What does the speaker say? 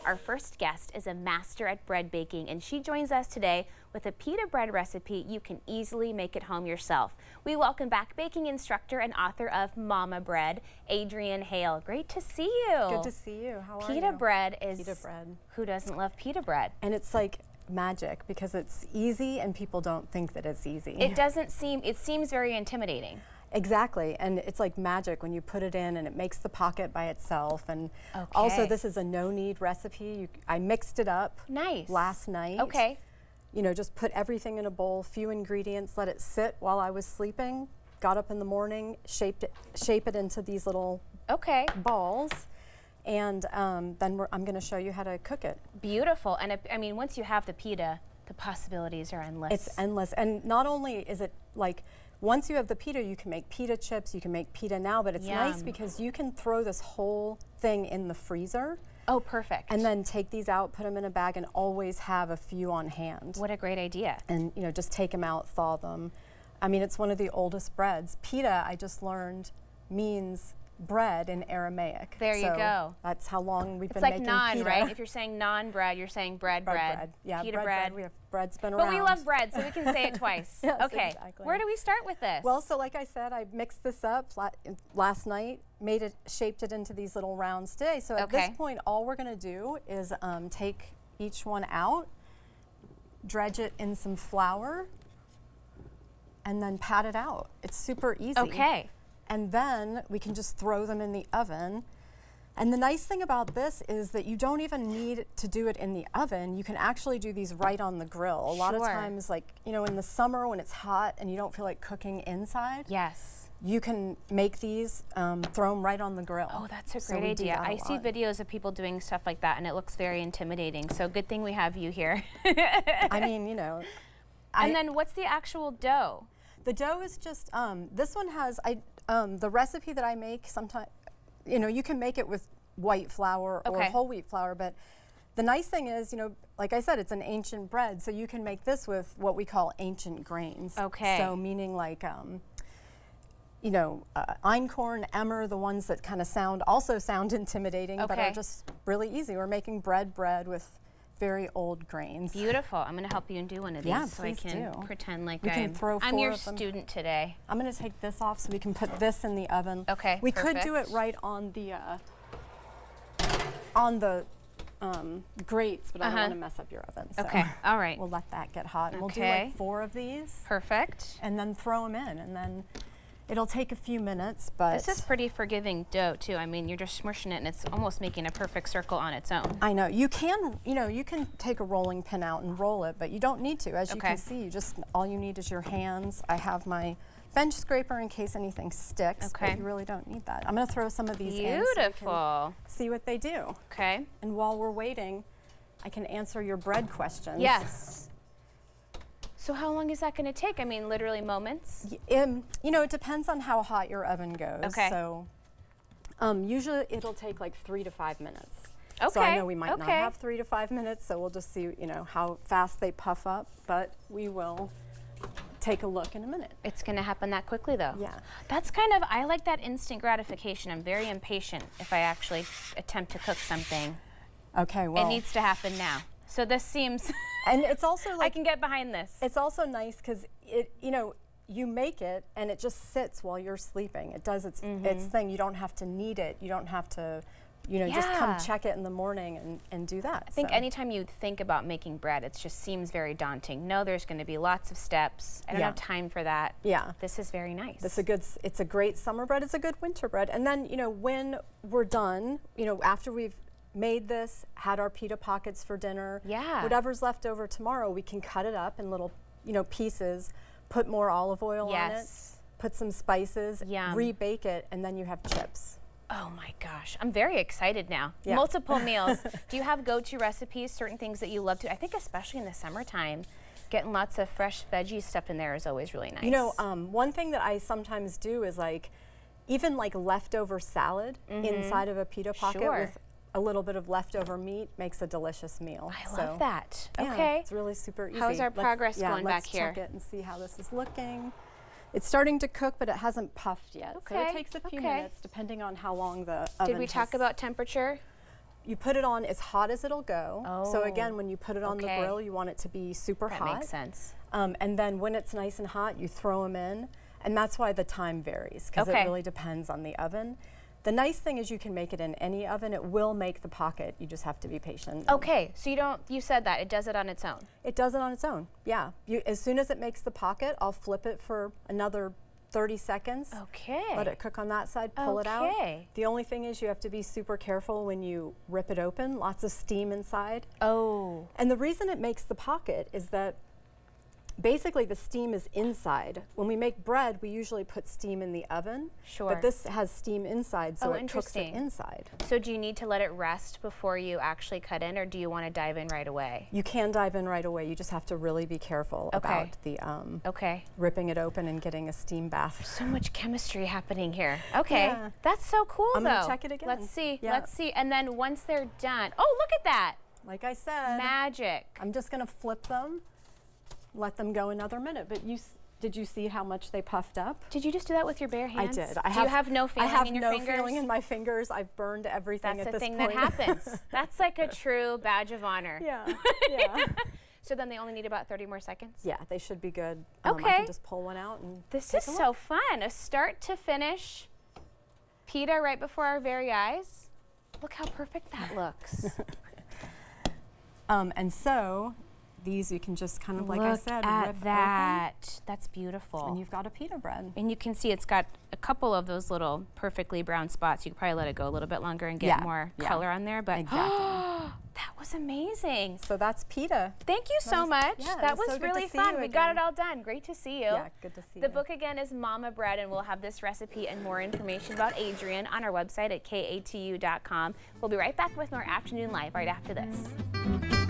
Our first guest is a master at bread baking, and she joins us today with a pita bread recipe you can easily make at home yourself. We welcome back baking instructor and author of Mama Bread, Adrian Hale. Great to see you. Good to see you. How are you? Pita bread is, pita bread. Who doesn't love pita bread? And it's like magic because it's easy and people don't think that it's easy. It seems very intimidating. Exactly, and it's like magic when you put it in and it makes the pocket by itself. And also this is a no-knead recipe. I mixed it up last night. Okay. You know, just put everything in a bowl, few ingredients, let it sit while I was sleeping, got up in the morning, shape it into these little balls, and then I'm going to show you how to cook it. Beautiful, and I mean, once you have the pita, the possibilities are endless. It's endless, and not only is it like, once you have the pita, you can make pita chips, you can make pita now, but it's nice because you can throw this whole thing in the freezer. Oh, perfect. And then take these out, put them in a bag, and always have a few on hand. What a great idea. And you know, just take them out, thaw them. I mean, it's one of the oldest breads. Pita, I just learned, means bread in Aramaic. There you go. That's how long we've been making pita. It's like naan, right? If you're saying naan bread, you're saying bread. Yeah, pita bread. We have bread's been around. But we love bread, so we can say it twice. Yes, okay. Exactly. Where do we start with this? Well, so like I said, I mixed this up last night, shaped it into these little rounds today. So at this point, all we're going to do is take each one out, dredge it in some flour, and then pat it out. It's super easy. Okay. And then we can just throw them in the oven. And the nice thing about this is that you don't even need to do it in the oven. You can actually do these right on the grill. A lot of times, like, you know, in the summer when it's hot and you don't feel like cooking inside, you can make these, throw them right on the grill. Oh, that's a great idea. I see videos of people doing stuff like that and it looks very intimidating. So good thing we have you here. I mean, you know. And then what's the actual dough? The dough is just, this one has, the recipe that I make, sometimes, you know, you can make it with white flour or whole wheat flour, but the nice thing is, you know, like I said, it's an ancient bread, so you can make this with what we call ancient grains. Okay. So meaning like, you know, einkorn, emmer, the ones that kind of also sound intimidating, but are just really easy. We're making bread with very old grains. Beautiful. I'm going to help you and do one of these so I can pretend like I'm your student today. I'm going to take this off so we can put this in the oven. Okay. We could do it right on the grates, but I don't want to mess up your oven. So all right. We'll let that get hot. And we'll do like 4 of these. Perfect. And then throw them in, and then it'll take a few minutes, but this is pretty forgiving dough too. I mean, you're just smushing it and it's almost making a perfect circle on its own. I know. You can, you know, you can take a rolling pin out and roll it, but you don't need to. As you can see, all you need is your hands. I have my bench scraper in case anything sticks, but you really don't need that. I'm going to throw some of these in so you can see what they do. Okay. And while we're waiting, I can answer your bread questions. Yes. So how long is that going to take? I mean, literally moments? You know, it depends on how hot your oven goes. Okay. So usually it'll take like 3 to 5 minutes. Okay. So I know we might not have 3 to 5 minutes, so we'll just see, you know, how fast they puff up, but we will take a look in a minute. It's going to happen that quickly though. Yeah. That's kind of, I like that instant gratification. I'm very impatient if I actually attempt to cook something. Okay, well. It needs to happen now. So this seems, and it's also like, I can get behind this. It's also nice because it, you know, you make it and it just sits while you're sleeping. It does its thing. You don't have to knead it. You don't have to, you know, just come check it in the morning and do that. I think anytime you think about making bread, it just seems very daunting. No, there's going to be lots of steps. I don't have time for that. Yeah. This is very nice. It's a great summer bread. It's a good winter bread. And then, you know, when we're done, you know, after we've made this, had our pita pockets for dinner, whatever's left over tomorrow, we can cut it up in little, you know, pieces, put more olive oil on it, put some spices, rebake it, and then you have chips. Oh my gosh, I'm very excited now. Yeah. Multiple meals. Do you have go-to recipes, certain things that you love to? I think especially in the summertime, getting lots of fresh veggie stuff in there is always really nice. You know, one thing that I sometimes do is like, even like leftover salad inside of a pita pocket with a little bit of leftover meat makes a delicious meal. I love that. Yeah, it's really super easy. How's our progress going back here? Let's check it and see how this is looking. It's starting to cook, but it hasn't puffed yet. So it takes a few minutes depending on how long the oven Did we talk about temperature? you put it on as hot as it'll go. Oh, so again, when you put it on the grill, you want it to be super hot. That makes sense. And then when it's nice and hot, you throw them in. And that's why the time varies, because it really depends on the oven. The nice thing is you can make it in any oven. It will make the pocket. You just have to be patient. Okay, so you said that. It does it on its own. It does it on its own, yeah. As soon as it makes the pocket, I'll flip it for another 30 seconds. Okay. Let it cook on that side, pull it out. The only thing is you have to be super careful when you rip it open. Lots of steam inside. Oh. And the reason it makes the pocket is that basically the steam is inside. When we make bread, we usually put steam in the oven. Sure. But this has steam inside, so it cooks it inside. So do you need to let it rest before you actually cut in, or do you want to dive in right away? You can dive in right away. You just have to really be careful about the ripping it open and getting a steam bath. So much chemistry happening here. Okay. Yeah. That's so cool, I'm gonna check it again. Let's see. Yeah. Let's see. And then once they're done, oh, look at that. Like I said. Magic. I'm just going to flip them. Let them go another minute, but did you see how much they puffed up? Did you just do that with your bare hands? I did. Do you have no feeling in your fingers? I have no feeling in my fingers. I've burned everything at this point. That's the thing that happens. That's like a true badge of honor. Yeah, yeah. So then they only need about 30 more seconds? Yeah, they should be good. Okay. I can just pull one out and This is so fun. A start to finish pita right before our very eyes. Look how perfect that looks. And so these you can just kind of, like I said, rip that. Open. That's beautiful. And you've got a pita bread. And you can see it's got a couple of those little perfectly brown spots. You could probably let it go a little bit longer and get more color on there. But exactly. That was amazing. So that's pita. Thank you so much. Yeah, that was so really fun. We got it all done. Great to see you. Yeah, good to see you. The book again is Mama Bread, and we'll have this recipe and more information about Adrian on our website at katu.com. We'll be right back with more Afternoon Live right after this.